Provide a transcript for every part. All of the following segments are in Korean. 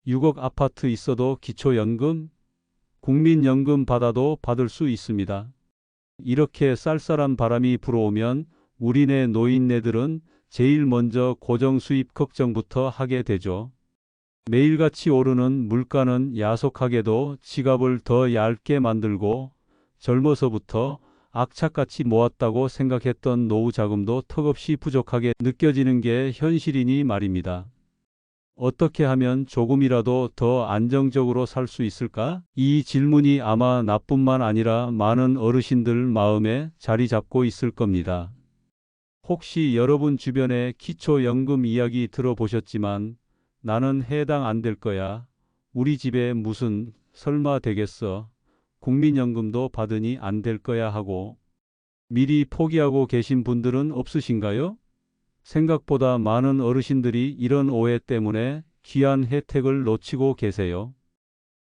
6억 아파트 있어도 기초연금, 국민연금 받아도 받을 수 있습니다. 이렇게 쌀쌀한 바람이 불어오면 우리네 노인네들은 제일 먼저 고정수입 걱정부터 하게 되죠. 매일같이 오르는 물가는 야속하게도 지갑을 더 얇게 만들고 젊어서부터 악착같이 모았다고 생각했던 노후 자금도 턱없이 부족하게 느껴지는 게 현실이니 말입니다. 어떻게 하면 조금이라도 더 안정적으로 살 수 있을까? 이 질문이 아마 나뿐만 아니라 많은 어르신들 마음에 자리 잡고 있을 겁니다. 혹시 여러분 주변에 기초연금 이야기 들어보셨지만 나는 해당 안 될 거야. 우리 집에 무슨 설마 되겠어. 국민연금도 받으니 안 될 거야 하고 미리 포기하고 계신 분들은 없으신가요? 생각보다 많은 어르신들이 이런 오해 때문에 귀한 혜택을 놓치고 계세요.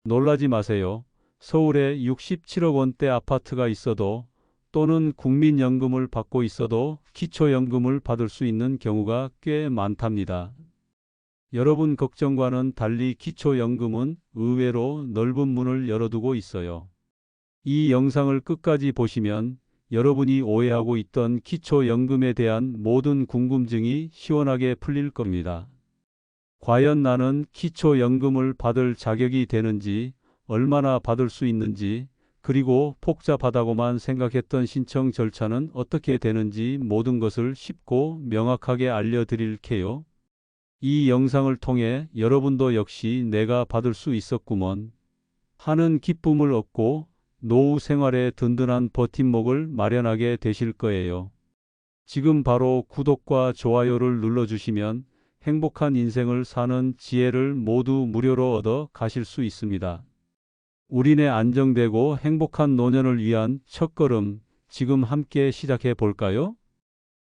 놀라지 마세요. 서울에 67억 원대 아파트가 있어도 또는 국민연금을 받고 있어도 기초연금을 받을 수 있는 경우가 꽤 많답니다. 여러분 걱정과는 달리 기초연금은 의외로 넓은 문을 열어두고 있어요. 이 영상을 끝까지 보시면 여러분이 오해하고 있던 기초연금에 대한 모든 궁금증이 시원하게 풀릴 겁니다. 과연 나는 기초연금을 받을 자격이 되는지, 얼마나 받을 수 있는지, 그리고 복잡하다고만 생각했던 신청 절차는 어떻게 되는지 모든 것을 쉽고 명확하게 알려드릴게요. 이 영상을 통해 여러분도 역시 내가 받을 수 있었구먼 하는 기쁨을 얻고 노후 생활에 든든한 버팀목을 마련하게 되실 거예요. 지금 바로 구독과 좋아요를 눌러주시면 행복한 인생을 사는 지혜를 모두 무료로 얻어 가실 수 있습니다. 우리네 안정되고 행복한 노년을 위한 첫걸음, 지금 함께 시작해 볼까요?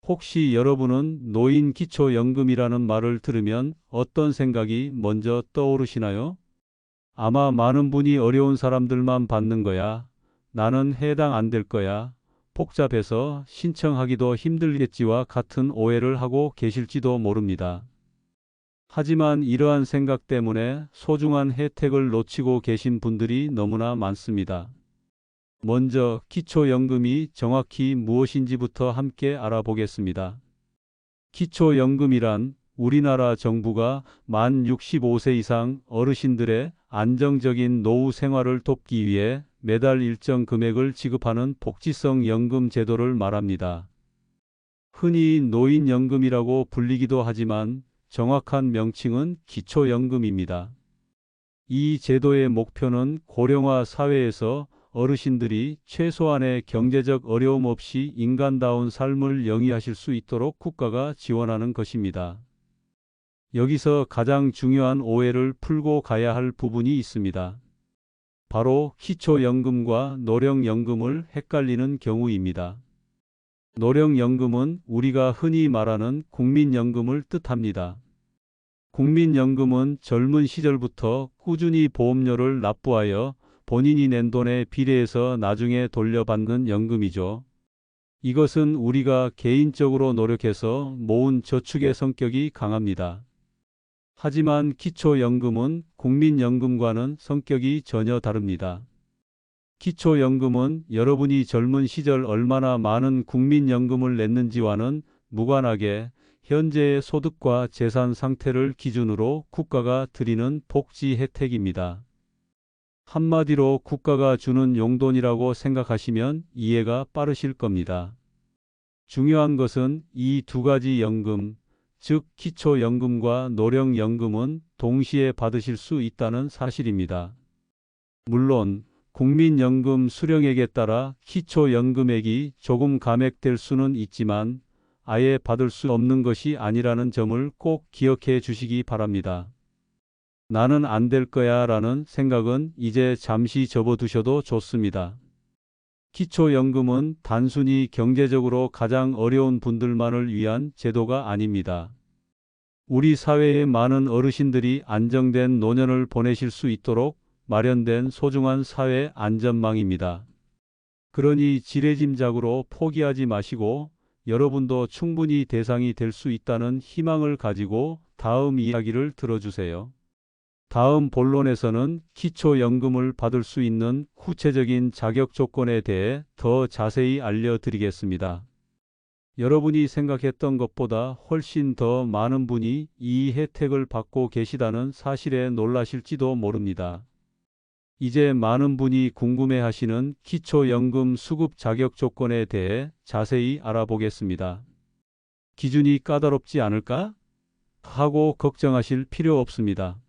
혹시 여러분은 노인 기초연금이라는 말을 들으면 어떤 생각이 먼저 떠오르시나요? 아마 많은 분이 어려운 사람들만 받는 거야. 나는 해당 안 될 거야. 복잡해서 신청하기도 힘들겠지와 같은 오해를 하고 계실지도 모릅니다. 하지만 이러한 생각 때문에 소중한 혜택을 놓치고 계신 분들이 너무나 많습니다. 먼저 기초연금이 정확히 무엇인지부터 함께 알아보겠습니다. 기초연금이란 우리나라 정부가 만 65세 이상 어르신들의 안정적인 노후 생활을 돕기 위해 매달 일정 금액을 지급하는 복지성 연금 제도를 말합니다. 흔히 노인연금이라고 불리기도 하지만 정확한 명칭은 기초연금입니다. 이 제도의 목표는 고령화 사회에서 어르신들이 최소한의 경제적 어려움 없이 인간다운 삶을 영위하실 수 있도록 국가가 지원하는 것입니다. 여기서 가장 중요한 오해를 풀고 가야 할 부분이 있습니다. 바로 기초연금과 노령연금을 헷갈리는 경우입니다. 노령연금은 우리가 흔히 말하는 국민연금을 뜻합니다. 국민연금은 젊은 시절부터 꾸준히 보험료를 납부하여 본인이 낸 돈에 비례해서 나중에 돌려받는 연금이죠. 이것은 우리가 개인적으로 노력해서 모은 저축의 성격이 강합니다. 하지만 기초연금은 국민연금과는 성격이 전혀 다릅니다. 기초연금은 여러분이 젊은 시절 얼마나 많은 국민연금을 냈는지와는 무관하게 현재의 소득과 재산 상태를 기준으로 국가가 드리는 복지 혜택입니다. 한마디로 국가가 주는 용돈이라고 생각하시면 이해가 빠르실 겁니다. 중요한 것은 이 두 가지 연금, 즉 기초연금과 노령연금은 동시에 받으실 수 있다는 사실입니다. 물론 국민연금 수령액에 따라 기초연금액이 조금 감액될 수는 있지만 아예 받을 수 없는 것이 아니라는 점을 꼭 기억해 주시기 바랍니다. 나는 안 될 거야 라는 생각은 이제 잠시 접어두셔도 좋습니다. 기초연금은 단순히 경제적으로 가장 어려운 분들만을 위한 제도가 아닙니다. 우리 사회의 많은 어르신들이 안정된 노년을 보내실 수 있도록 마련된 소중한 사회 안전망입니다. 그러니 지레짐작으로 포기하지 마시고 여러분도 충분히 대상이 될 수 있다는 희망을 가지고 다음 이야기를 들어주세요. 다음 본론에서는 기초연금을 받을 수 있는 구체적인 자격 조건에 대해 더 자세히 알려드리겠습니다. 여러분이 생각했던 것보다 훨씬 더 많은 분이 이 혜택을 받고 계시다는 사실에 놀라실지도 모릅니다. 이제 많은 분이 궁금해하시는 기초연금 수급 자격 조건에 대해 자세히 알아보겠습니다. 기준이 까다롭지 않을까? 하고 걱정하실 필요 없습니다.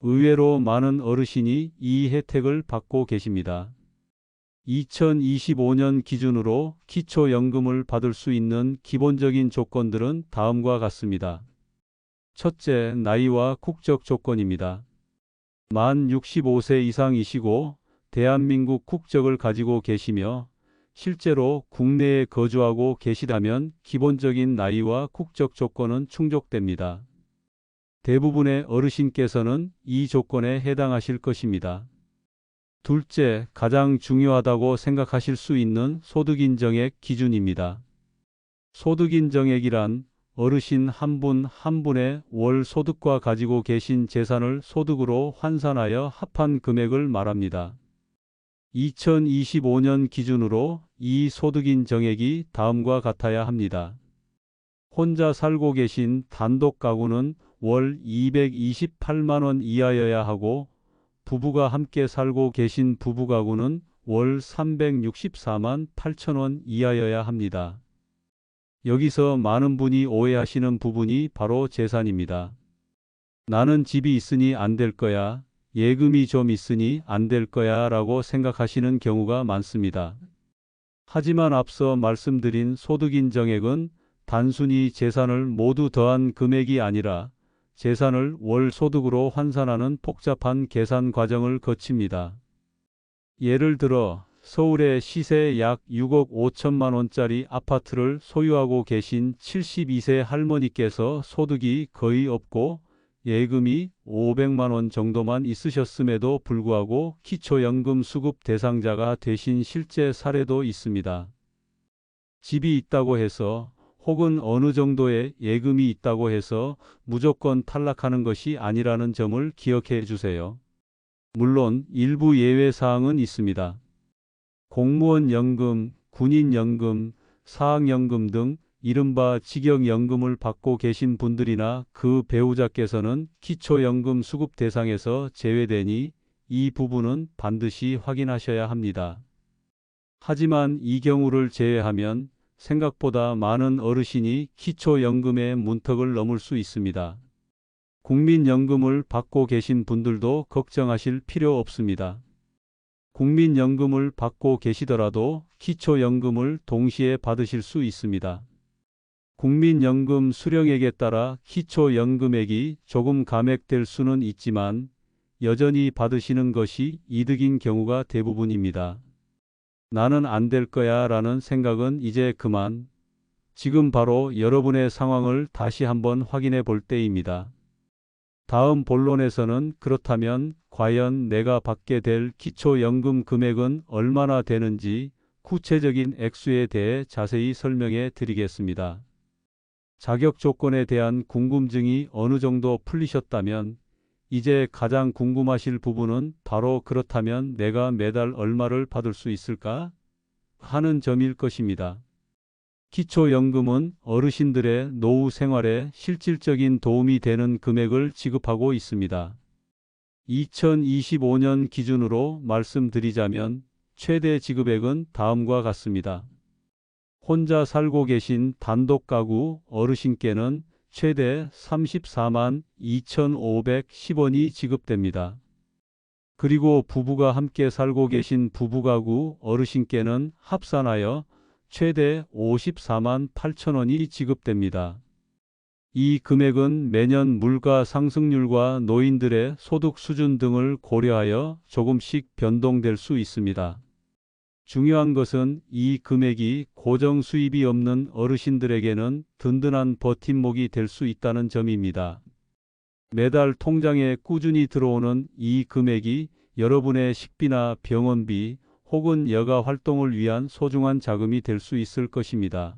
의외로 많은 어르신이 이 혜택을 받고 계십니다. 2025년 기준으로 기초연금을 받을 수 있는 기본적인 조건들은 다음과 같습니다. 첫째, 나이와 국적 조건입니다. 만 65세 이상이시고 대한민국 국적을 가지고 계시며 실제로 국내에 거주하고 계시다면 기본적인 나이와 국적 조건은 충족됩니다. 대부분의 어르신께서는 이 조건에 해당하실 것입니다. 둘째, 가장 중요하다고 생각하실 수 있는 소득인정액 기준입니다. 소득인정액이란 어르신 한 분 한 분의 월 소득과 가지고 계신 재산을 소득으로 환산하여 합한 금액을 말합니다. 2025년 기준으로 이 소득인정액이 다음과 같아야 합니다. 혼자 살고 계신 단독 가구는 월 228만 원 이하여야 하고 부부가 함께 살고 계신 부부 가구는 월 364만 8천 원 이하여야 합니다. 여기서 많은 분이 오해하시는 부분이 바로 재산입니다. 나는 집이 있으니 안 될 거야, 예금이 좀 있으니 안 될 거야 라고 생각하시는 경우가 많습니다. 하지만 앞서 말씀드린 소득인정액은 단순히 재산을 모두 더한 금액이 아니라 재산을 월 소득으로 환산하는 복잡한 계산 과정을 거칩니다. 예를 들어 서울의 시세 약 6억 5천만 원짜리 아파트를 소유하고 계신 72세 할머니께서 소득이 거의 없고 예금이 500만 원 정도만 있으셨음에도 불구하고 기초연금 수급 대상자가 되신 실제 사례도 있습니다. 집이 있다고 해서 혹은 어느 정도의 예금이 있다고 해서 무조건 탈락하는 것이 아니라는 점을 기억해 주세요. 물론 일부 예외 사항은 있습니다. 공무원 연금, 군인 연금, 사학연금 등 이른바 직역연금을 받고 계신 분들이나 그 배우자께서는 기초연금 수급 대상에서 제외되니 이 부분은 반드시 확인하셔야 합니다. 하지만 이 경우를 제외하면 생각보다 많은 어르신이 기초연금의 문턱을 넘을 수 있습니다. 국민연금을 받고 계신 분들도 걱정하실 필요 없습니다. 국민연금을 받고 계시더라도 기초연금을 동시에 받으실 수 있습니다. 국민연금 수령액에 따라 기초연금액이 조금 감액될 수는 있지만 여전히 받으시는 것이 이득인 경우가 대부분입니다. 나는 안 될 거야 라는 생각은 이제 그만. 지금 바로 여러분의 상황을 다시 한번 확인해 볼 때입니다. 다음 본론에서는 그렇다면 과연 내가 받게 될 기초연금 금액은 얼마나 되는지 구체적인 액수에 대해 자세히 설명해 드리겠습니다. 자격 조건에 대한 궁금증이 어느 정도 풀리셨다면 이제 가장 궁금하실 부분은 바로 그렇다면 내가 매달 얼마를 받을 수 있을까? 하는 점일 것입니다. 기초연금은 어르신들의 노후 생활에 실질적인 도움이 되는 금액을 지급하고 있습니다. 2025년 기준으로 말씀드리자면 최대 지급액은 다음과 같습니다. 혼자 살고 계신 단독 가구 어르신께는 최대 34만 2,510원이 지급됩니다. 그리고 부부가 함께 살고 계신 부부가구 어르신께는 합산하여 최대 54만 8천 원이 지급됩니다. 이 금액은 매년 물가 상승률과 노인들의 소득 수준 등을 고려하여 조금씩 변동될 수 있습니다. 중요한 것은 이 금액이 고정 수입이 없는 어르신들에게는 든든한 버팀목이 될 수 있다는 점입니다. 매달 통장에 꾸준히 들어오는 이 금액이 여러분의 식비나 병원비, 혹은 여가 활동을 위한 소중한 자금이 될 수 있을 것입니다.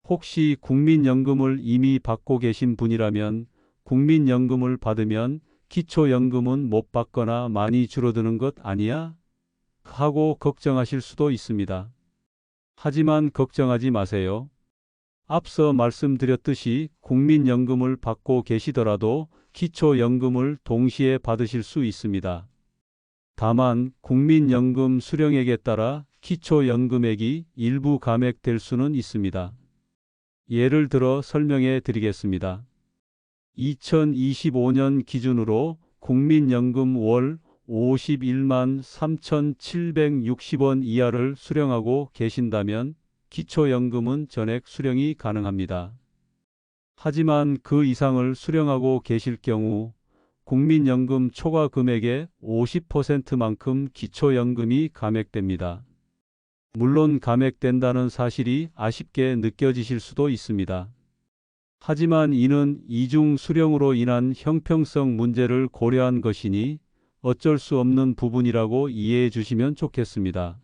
혹시 국민연금을 이미 받고 계신 분이라면 국민연금을 받으면 기초연금은 못 받거나 많이 줄어드는 것 아니야? 하고 걱정하실 수도 있습니다. 하지만 걱정하지 마세요. 앞서 말씀드렸듯이 국민연금을 받고 계시더라도 기초연금을 동시에 받으실 수 있습니다. 다만 국민연금 수령액에 따라 기초연금액이 일부 감액될 수는 있습니다. 예를 들어 설명해 드리겠습니다. 2025년 기준으로 국민연금 월 51만 3,760원 이하를 수령하고 계신다면 기초연금은 전액 수령이 가능합니다. 하지만 그 이상을 수령하고 계실 경우 국민연금 초과 금액의 50%만큼 기초연금이 감액됩니다. 물론 감액된다는 사실이 아쉽게 느껴지실 수도 있습니다. 하지만 이는 이중 수령으로 인한 형평성 문제를 고려한 것이니 어쩔 수 없는 부분이라고 이해해 주시면 좋겠습니다.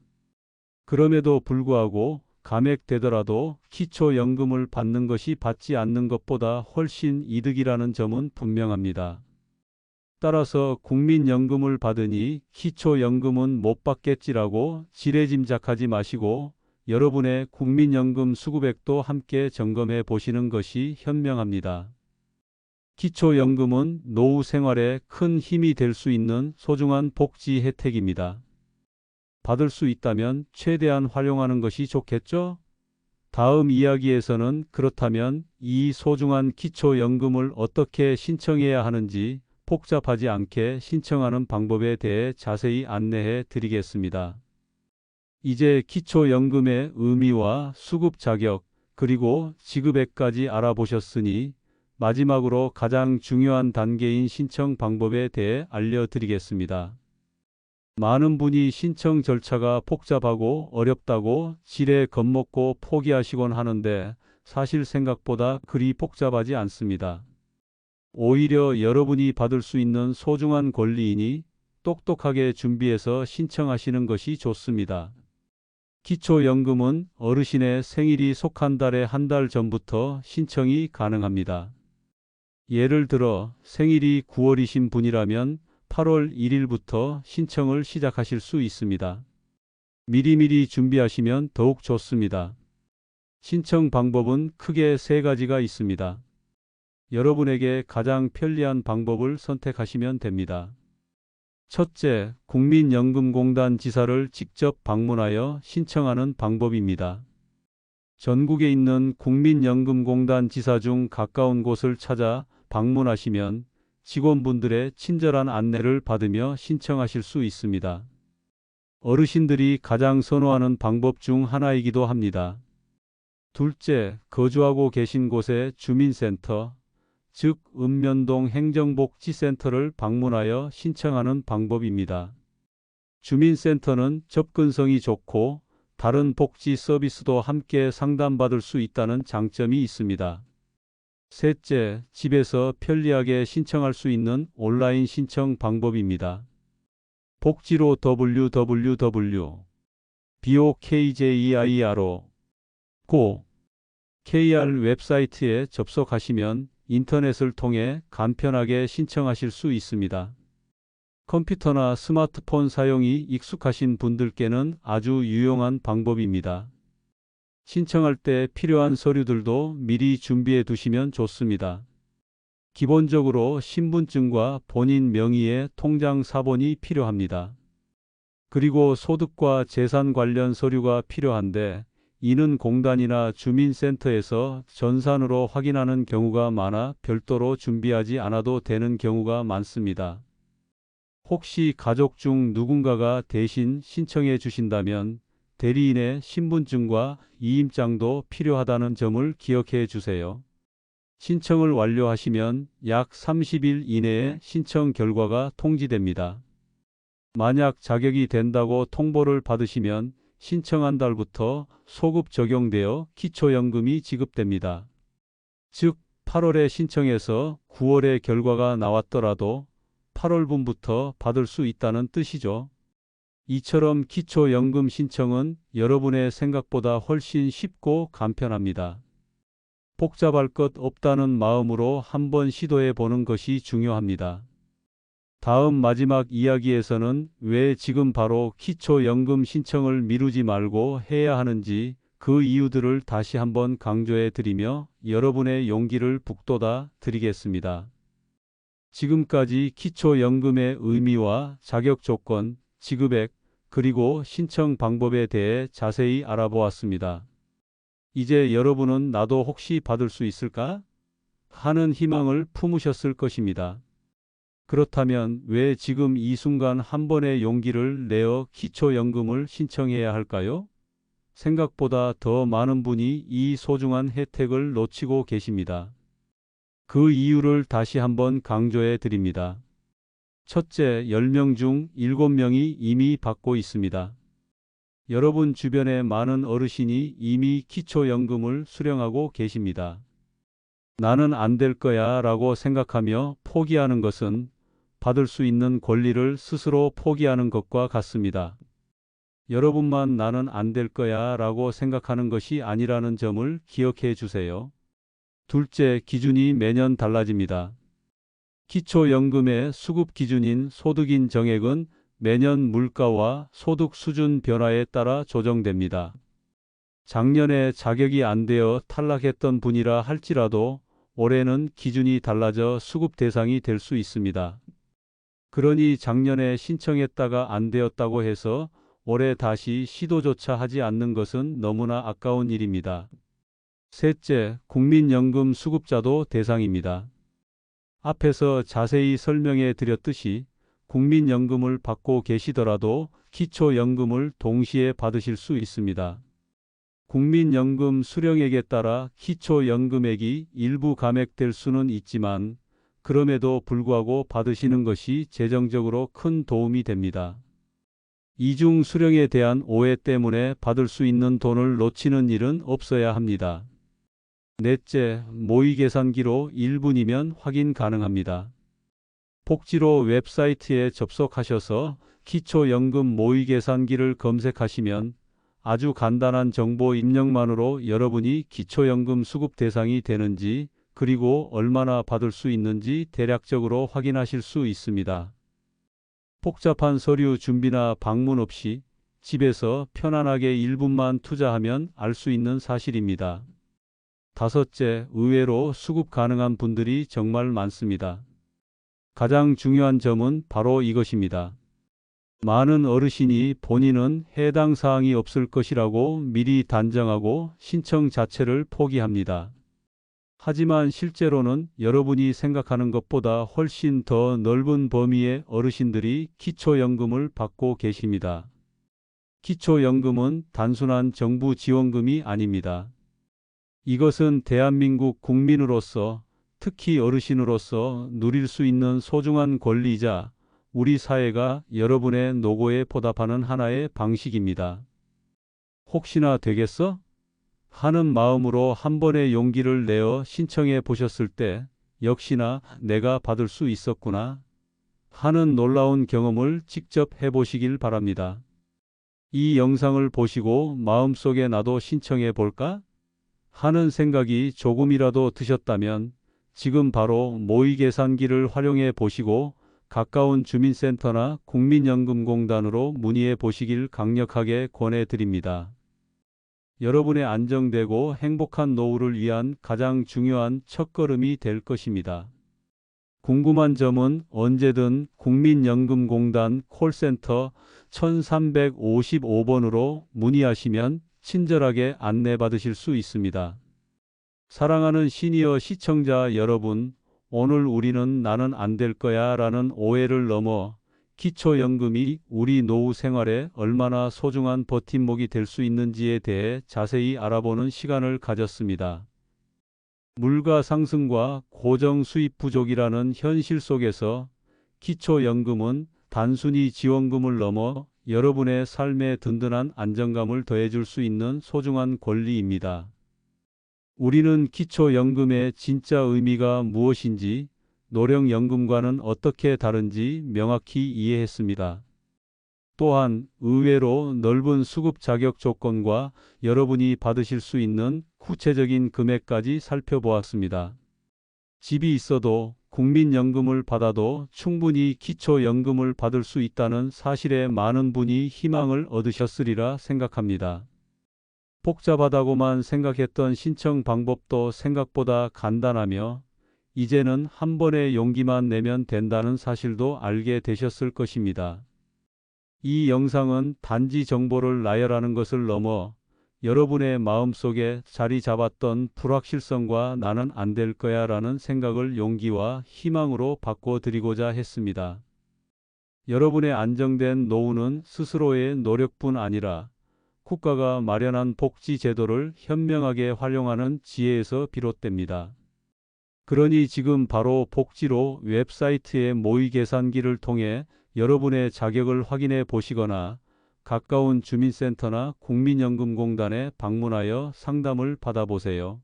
그럼에도 불구하고 감액되더라도 기초연금을 받는 것이 받지 않는 것보다 훨씬 이득이라는 점은 분명합니다. 따라서 국민연금을 받으니 기초연금은 못 받겠지라고 지레짐작하지 마시고 여러분의 국민연금 수급액도 함께 점검해 보시는 것이 현명합니다. 기초연금은 노후 생활에 큰 힘이 될 수 있는 소중한 복지 혜택입니다. 받을 수 있다면 최대한 활용하는 것이 좋겠죠? 다음 이야기에서는 그렇다면 이 소중한 기초연금을 어떻게 신청해야 하는지 복잡하지 않게 신청하는 방법에 대해 자세히 안내해 드리겠습니다. 이제 기초연금의 의미와 수급 자격, 그리고 지급액까지 알아보셨으니 마지막으로 가장 중요한 단계인 신청 방법에 대해 알려드리겠습니다. 많은 분이 신청 절차가 복잡하고 어렵다고 지레 겁먹고 포기하시곤 하는데 사실 생각보다 그리 복잡하지 않습니다. 오히려 여러분이 받을 수 있는 소중한 권리이니 똑똑하게 준비해서 신청하시는 것이 좋습니다. 기초연금은 어르신의 생일이 속한 달의 한 달 전부터 신청이 가능합니다. 예를 들어 생일이 9월이신 분이라면 8월 1일부터 신청을 시작하실 수 있습니다. 미리미리 준비하시면 더욱 좋습니다. 신청 방법은 크게 세 가지가 있습니다. 여러분에게 가장 편리한 방법을 선택하시면 됩니다. 첫째, 국민연금공단 지사를 직접 방문하여 신청하는 방법입니다. 전국에 있는 국민연금공단 지사 중 가까운 곳을 찾아 방문하시면 직원분들의 친절한 안내를 받으며 신청하실 수 있습니다. 어르신들이 가장 선호하는 방법 중 하나이기도 합니다. 둘째, 거주하고 계신 곳의 주민센터, 즉 읍면동 행정복지센터를 방문하여 신청하는 방법입니다. 주민센터는 접근성이 좋고 다른 복지 서비스도 함께 상담받을 수 있다는 장점이 있습니다. 셋째, 집에서 편리하게 신청할 수 있는 온라인 신청 방법입니다. 복지로 www.bokjeiro.kr 웹사이트에 접속하시면 인터넷을 통해 간편하게 신청하실 수 있습니다. 컴퓨터나 스마트폰 사용이 익숙하신 분들께는 아주 유용한 방법입니다. 신청할 때 필요한 서류들도 미리 준비해 두시면 좋습니다. 기본적으로 신분증과 본인 명의의 통장 사본이 필요합니다. 그리고 소득과 재산 관련 서류가 필요한데 이는 공단이나 주민센터에서 전산으로 확인하는 경우가 많아 별도로 준비하지 않아도 되는 경우가 많습니다. 혹시 가족 중 누군가가 대신 신청해 주신다면 대리인의 신분증과 이임장도 필요하다는 점을 기억해 주세요. 신청을 완료하시면 약 30일 이내에 신청 결과가 통지됩니다. 만약 자격이 된다고 통보를 받으시면 신청한 달부터 소급 적용되어 기초연금이 지급됩니다. 즉 8월에 신청해서 9월에 결과가 나왔더라도 8월분부터 받을 수 있다는 뜻이죠. 이처럼 기초연금 신청은 여러분의 생각보다 훨씬 쉽고 간편합니다. 복잡할 것 없다는 마음으로 한번 시도해 보는 것이 중요합니다. 다음 마지막 이야기에서는 왜 지금 바로 기초연금 신청을 미루지 말고 해야 하는지 그 이유들을 다시 한번 강조해 드리며 여러분의 용기를 북돋아 드리겠습니다. 지금까지 기초연금의 의미와 자격 조건, 지급액, 그리고 신청 방법에 대해 자세히 알아보았습니다. 이제 여러분은 나도 혹시 받을 수 있을까? 하는 희망을 품으셨을 것입니다. 그렇다면 왜 지금 이 순간 한 번의 용기를 내어 기초연금을 신청해야 할까요? 생각보다 더 많은 분이 이 소중한 혜택을 놓치고 계십니다. 그 이유를 다시 한번 강조해 드립니다. 첫째, 10명 중 7명이 이미 받고 있습니다. 여러분 주변에 많은 어르신이 이미 기초연금을 수령하고 계십니다. 나는 안 될 거야 라고 생각하며 포기하는 것은 받을 수 있는 권리를 스스로 포기하는 것과 같습니다. 여러분만 나는 안 될 거야 라고 생각하는 것이 아니라는 점을 기억해 주세요. 둘째, 기준이 매년 달라집니다. 기초연금의 수급 기준인 소득인 정액은 매년 물가와 소득 수준 변화에 따라 조정됩니다. 작년에 자격이 안 되어 탈락했던 분이라 할지라도 올해는 기준이 달라져 수급 대상이 될 수 있습니다. 그러니 작년에 신청했다가 안 되었다고 해서 올해 다시 시도조차 하지 않는 것은 너무나 아까운 일입니다. 셋째, 국민연금 수급자도 대상입니다. 앞에서 자세히 설명해 드렸듯이 국민연금을 받고 계시더라도 기초연금을 동시에 받으실 수 있습니다. 국민연금 수령액에 따라 기초연금액이 일부 감액될 수는 있지만 그럼에도 불구하고 받으시는 것이 재정적으로 큰 도움이 됩니다. 이중 수령에 대한 오해 때문에 받을 수 있는 돈을 놓치는 일은 없어야 합니다. 넷째, 모의 계산기로 1분이면 확인 가능합니다. 복지로 웹사이트에 접속하셔서 기초연금 모의 계산기를 검색하시면 아주 간단한 정보 입력만으로 여러분이 기초연금 수급 대상이 되는지 그리고 얼마나 받을 수 있는지 대략적으로 확인하실 수 있습니다. 복잡한 서류 준비나 방문 없이 집에서 편안하게 1분만 투자하면 알 수 있는 사실입니다. 다섯째, 의외로 수급 가능한 분들이 정말 많습니다. 가장 중요한 점은 바로 이것입니다. 많은 어르신이 본인은 해당 사항이 없을 것이라고 미리 단정하고 신청 자체를 포기합니다. 하지만 실제로는 여러분이 생각하는 것보다 훨씬 더 넓은 범위의 어르신들이 기초연금을 받고 계십니다. 기초연금은 단순한 정부 지원금이 아닙니다. 이것은 대한민국 국민으로서 특히 어르신으로서 누릴 수 있는 소중한 권리이자 우리 사회가 여러분의 노고에 보답하는 하나의 방식입니다. 혹시나 되겠어? 하는 마음으로 한 번의 용기를 내어 신청해 보셨을 때 역시나 내가 받을 수 있었구나 하는 놀라운 경험을 직접 해보시길 바랍니다. 이 영상을 보시고 마음속에 나도 신청해 볼까? 하는 생각이 조금이라도 드셨다면 지금 바로 모의 계산기를 활용해 보시고 가까운 주민센터나 국민연금공단으로 문의해 보시길 강력하게 권해 드립니다. 여러분의 안정되고 행복한 노후를 위한 가장 중요한 첫걸음이 될 것입니다. 궁금한 점은 언제든 국민연금공단 콜센터 1355번으로 문의하시면 친절하게 안내받으실 수 있습니다. 사랑하는 시니어 시청자 여러분, 오늘 우리는 나는 안 될 거야 라는 오해를 넘어 기초연금이 우리 노후 생활에 얼마나 소중한 버팀목이 될 수 있는지에 대해 자세히 알아보는 시간을 가졌습니다. 물가 상승과 고정 수입 부족이라는 현실 속에서 기초연금은 단순히 지원금을 넘어 여러분의 삶에 든든한 안정감을 더해줄 수 있는 소중한 권리입니다. 우리는 기초연금의 진짜 의미가 무엇인지, 노령연금과는 어떻게 다른지 명확히 이해했습니다. 또한 의외로 넓은 수급 자격 조건과 여러분이 받으실 수 있는 구체적인 금액까지 살펴보았습니다. 집이 있어도 국민연금을 받아도 충분히 기초연금을 받을 수 있다는 사실에 많은 분이 희망을 얻으셨으리라 생각합니다. 복잡하다고만 생각했던 신청 방법도 생각보다 간단하며 이제는 한 번의 용기만 내면 된다는 사실도 알게 되셨을 것입니다. 이 영상은 단지 정보를 나열하는 것을 넘어 여러분의 마음속에 자리 잡았던 불확실성과 나는 안 될 거야 라는 생각을 용기와 희망으로 바꿔드리고자 했습니다. 여러분의 안정된 노후는 스스로의 노력뿐 아니라 국가가 마련한 복지 제도를 현명하게 활용하는 지혜에서 비롯됩니다. 그러니 지금 바로 복지로 웹사이트의 모의 계산기를 통해 여러분의 자격을 확인해 보시거나 가까운 주민센터나 국민연금공단에 방문하여 상담을 받아보세요.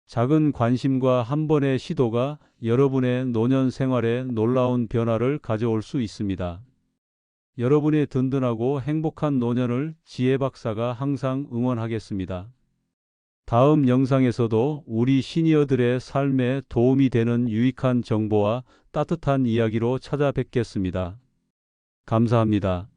작은 관심과 한 번의 시도가 여러분의 노년 생활에 놀라운 변화를 가져올 수 있습니다. 여러분의 든든하고 행복한 노년을 지혜 박사가 항상 응원하겠습니다. 다음 영상에서도 우리 시니어들의 삶에 도움이 되는 유익한 정보와 따뜻한 이야기로 찾아뵙겠습니다. 감사합니다.